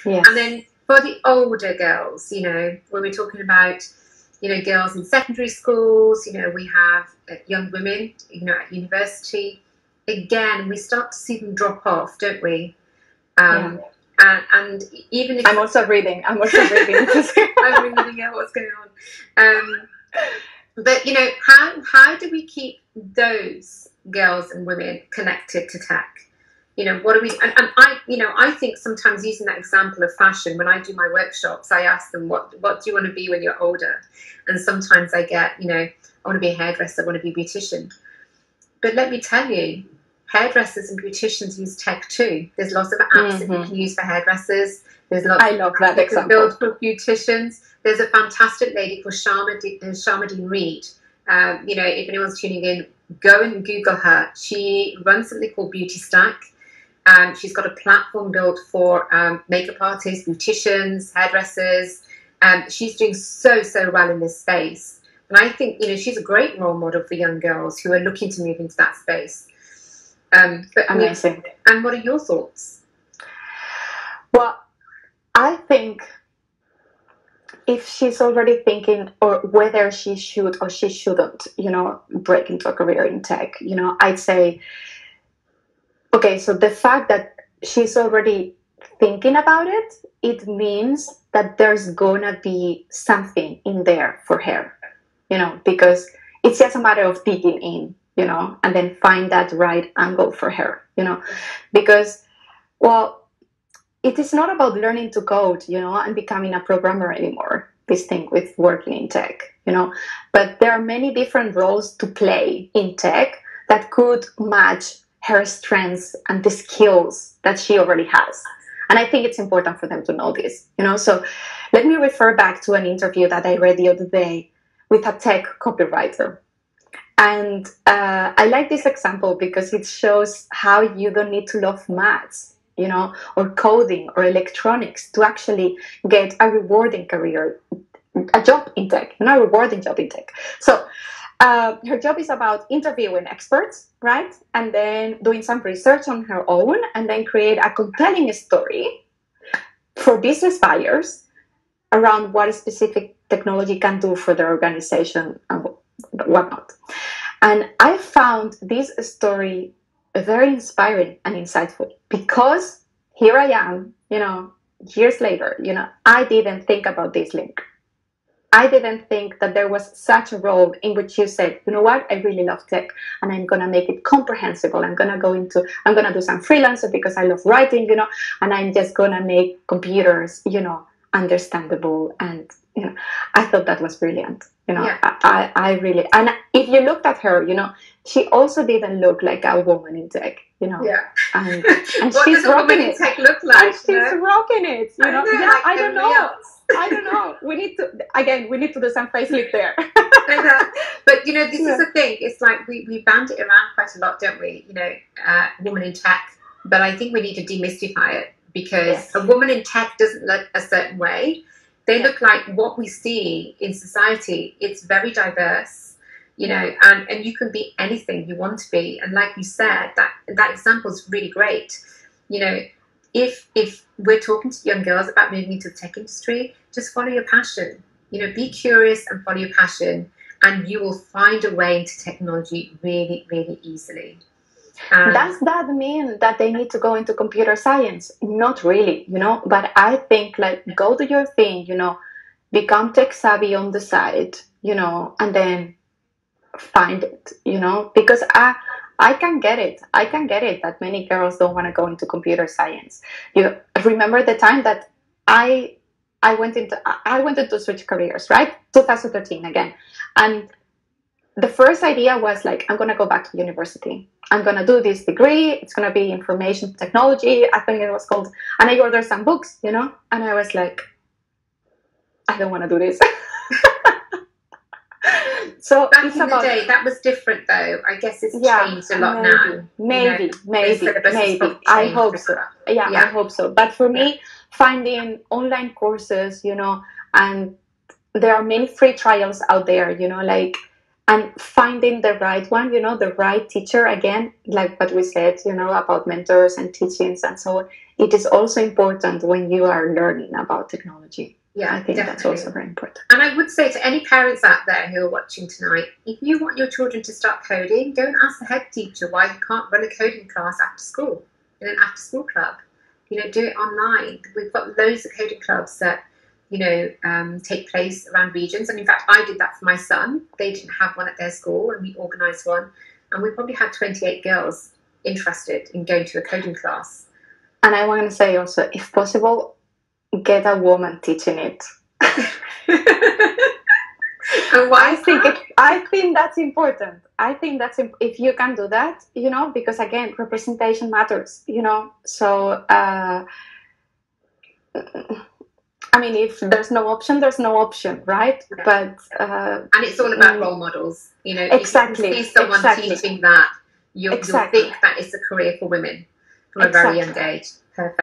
Yes. And then for the older girls, when we're talking about, girls in secondary schools, we have young women, at university. Again, we start to see them drop off, don't we? And even if I'm also reading. I'm reading out what's going on. But how do we keep those girls and women connected to tech? What do we? And I think sometimes using that example of fashion, when I do my workshops, I ask them what do you want to be when you're older, and sometimes I get I want to be a hairdresser, I want to be a beautician. But let me tell you, hairdressers and beauticians use tech too. There's lots of apps that you can use for hairdressers. There's lots I love that example. Built for beauticians. There's a fantastic lady called Sharmadean Reed. If anyone's tuning in, go and Google her. She runs something called Beauty Stack. She's got a platform built for makeup artists, beauticians, hairdressers. She's doing so well in this space. And I think, she's a great role model for young girls who are looking to move into that space. But amazing. And what are your thoughts? Well, I think if she's already thinking or whether she should or she shouldn't, break into a career in tech, I'd say, okay, so the fact that she's already thinking about it, it means that there's gonna be something in there for her, because it's just a matter of digging in, and then find that right angle for her, because, well, it is not about learning to code, and becoming a programmer anymore, this thing with working in tech, but there are many different roles to play in tech that could match her strengths and the skills that she already has. And I think it's important for them to know this, So let me refer back to an interview that I read the other day with a tech copywriter. And I like this example because it shows how you don't need to love maths, or coding or electronics to actually get a rewarding career, a job in tech, a rewarding job in tech. So her job is about interviewing experts, right? And then doing some research on her own and then create a compelling story for business buyers around what a specific technology can do for their organization and whatnot. And I found this story very inspiring and insightful because here I am, years later, I didn't think about this link. I didn't think that there was such a role in which you said, you know what, I really love tech and I'm going to make it comprehensible. I'm going to do some freelancer because I love writing, and I'm just going to make computers, understandable. And, I thought that was brilliant. I really, and if you looked at her, she also didn't look like a woman in tech, Yeah. And what she's does a woman in tech look like? And she's rocking it, I don't know. I don't know. We need to do some facelift there. But this is the thing. It's like we band it around quite a lot, don't we? Woman in tech. But I think we need to demystify it because a woman in tech doesn't look a certain way. They look like what we see in society. It's very diverse, and you can be anything you want to be. And like you said, that example is really great. If we're talking to young girls about moving into the tech industry, just follow your passion. Be curious and follow your passion, and you will find a way into technology really, really easily. Does that mean that they need to go into computer science? Not really, but I think go do your thing, become tech savvy on the side, and then find it, because I can get it. I can get it that many girls don't want to go into computer science. You remember the time that I went into switch careers, right? 2013 again. And the first idea was I'm going to go back to university. I'm going to do this degree. It's going to be information technology, I think it was called. And I ordered some books, and I was like, I don't want to do this. So back in the day, that was different though. I guess it's changed a lot now. Maybe. I hope so. I hope so. But for me, finding online courses, and there are many free trials out there, and finding the right one, the right teacher, again, like what we said, about mentors and teachings and so on. It is also important when you are learning about technology. Yeah, I think definitely. that's also very important. And I would say to any parents out there who are watching tonight, if you want your children to start coding, go and ask the head teacher why you can't run a coding class after school, in an after school club. Do it online. We've got loads of coding clubs that, take place around regions. And in fact, I did that for my son. They didn't have one at their school, and we organised one. And we probably had 28 girls interested in going to a coding class. And I want to say also, if possible, get a woman teaching it. And why? I think that's important. I think that's if you can do that, because again, representation matters. So I mean, if there's no option, there's no option, right? Yeah. But and it's all about role models. Exactly. If you see someone teaching that, you'll think that it's a career for women from a very young age. Perfect.